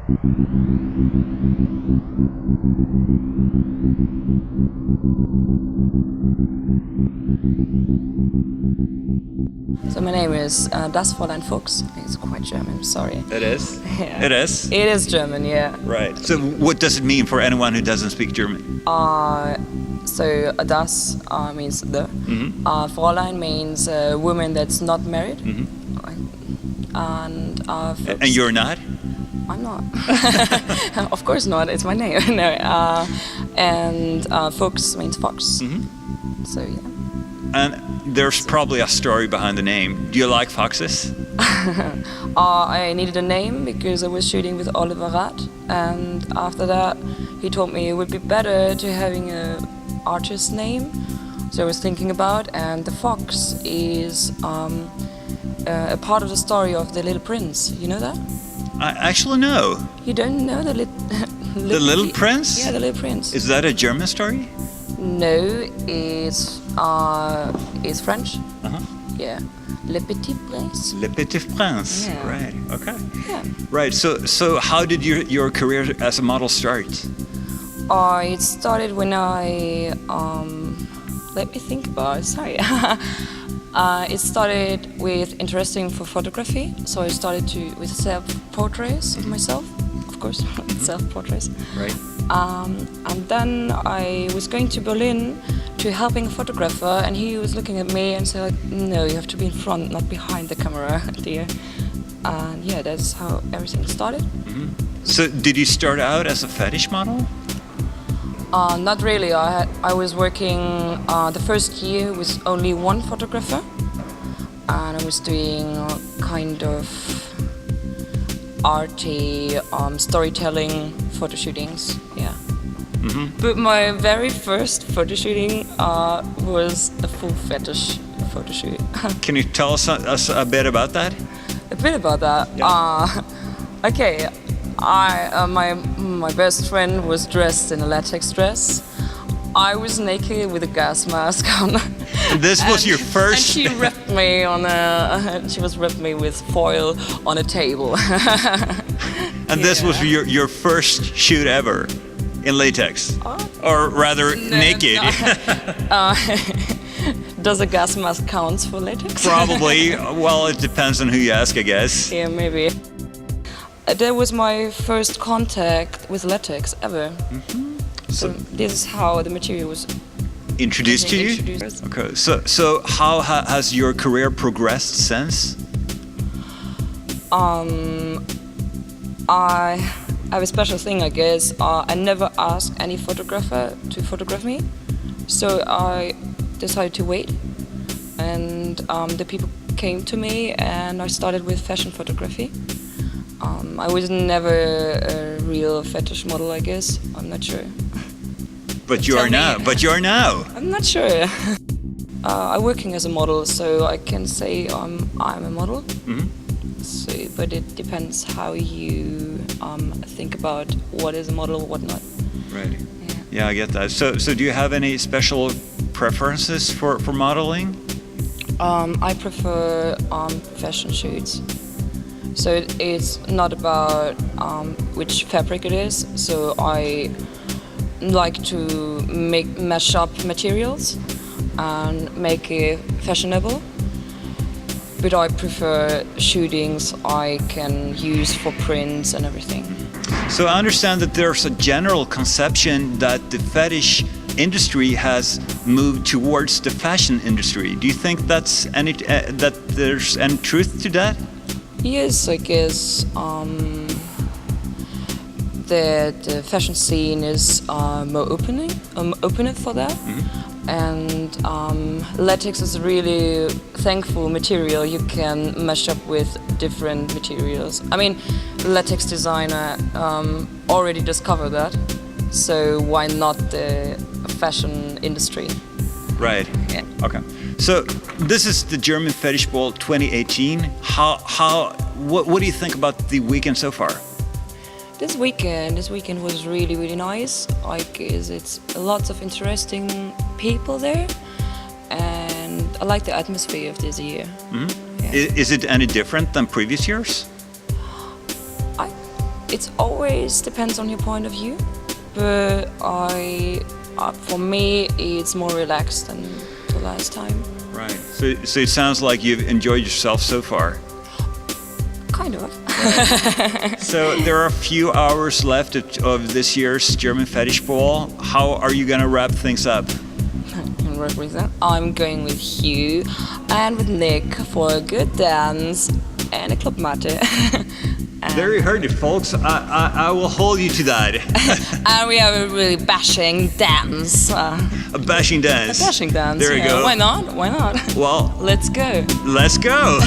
So my name is Das Fräulein Fuchs. It's quite German, sorry. It is? Yeah. It is? It is German, yeah. Right. So what does it mean for anyone who doesn't speak German? So das means the. Fräulein means a woman that's not married. And Fuchs. And you're not? I'm not. Of course not. It's my name. No. And Fuchs means fox. So yeah. And there's probably a story behind the name. Do you like foxes? I needed a name because I was shooting with Oliver Rath, and after that he told me it would be better to having a artist name. So I was thinking about, and the fox is a part of the story of The Little Prince. You know that? I actually know. You don't know the The Little Prince? Yeah, The Little Prince. Is that a German story? No, it's French. Yeah, Le Petit Prince. Le Petit Prince. Yeah. Right. Okay. Yeah. Right. So how did your career as a model start? It started when I let me think about it. Sorry. It started with interesting for photography. So I started with self-portraits of myself, of course, self-portraits. Right. And then I was going to Berlin to helping a photographer, and he was looking at me and said, like, "No, you have to be in front, not behind the camera, dear." And yeah, that's how everything started. So did you start out as a fetish model? Not really. I was working the first year with only one photographer, and I was doing kind of arty storytelling photo shootings. Yeah. But my very first photo shooting was a full fetish photo shoot. Can you tell us a bit about that? A bit about that. Yeah. Okay. My best friend was dressed in a latex dress. I was naked with a gas mask on. This was your first. And she wrapped me She was wrapped me with foil on a table. And this was your first shoot ever in latex, or rather naked. No. Does a gas mask count for latex? Probably. Well, it depends on who you ask, I guess. Yeah, maybe. That was my first contact with latex ever. So this is how the material was introduced to you? Introduced. Okay. So how has your career progressed since? I have a special thing, I guess. I never asked any photographer to photograph me, so I decided to wait, and the people came to me, and I started with fashion photography. I was never a real fetish model, I guess. I'm not sure. But you are now. But you are now. I'm not sure. I'm working as a model, so I can say I'm a model. So, but it depends how you think about what is a model, what not. Right. Yeah, I get that. So do you have any special preferences for modeling? I prefer fashion shoots. So it's not about which fabric it is. So I like to mash up materials and make it fashionable. But I prefer shootings I can use for prints and everything. So I understand that there's a general conception that the fetish industry has moved towards the fashion industry. Do you think that there's any truth to that? Yes, I guess the fashion scene is more opener for that. And latex is a really thankful material. You can mash up with different materials. I mean, latex designer already discovered that, so why not the fashion industry? Right. Yeah. Okay. So this is the German Fetish Ball 2018. What do you think about the weekend so far? This weekend was really, really nice. I guess it's lots of interesting people there, and I like the atmosphere of this year. Yeah. Is it any different than previous years? It always depends on your point of view, but for me, it's more relaxed than the last time. Right. So it sounds like you've enjoyed yourself so far. Kind of. So there are a few hours left of this year's German Fetish Ball. How are you going to wrap things up? I'm going with Hugh and with Nick for a good dance and a club matte. There you heard it, folks. I will hold you to that. And we have a really bashing dance. A bashing dance. A bashing dance. There you go. Why not? Why not? Well, let's go. Let's go.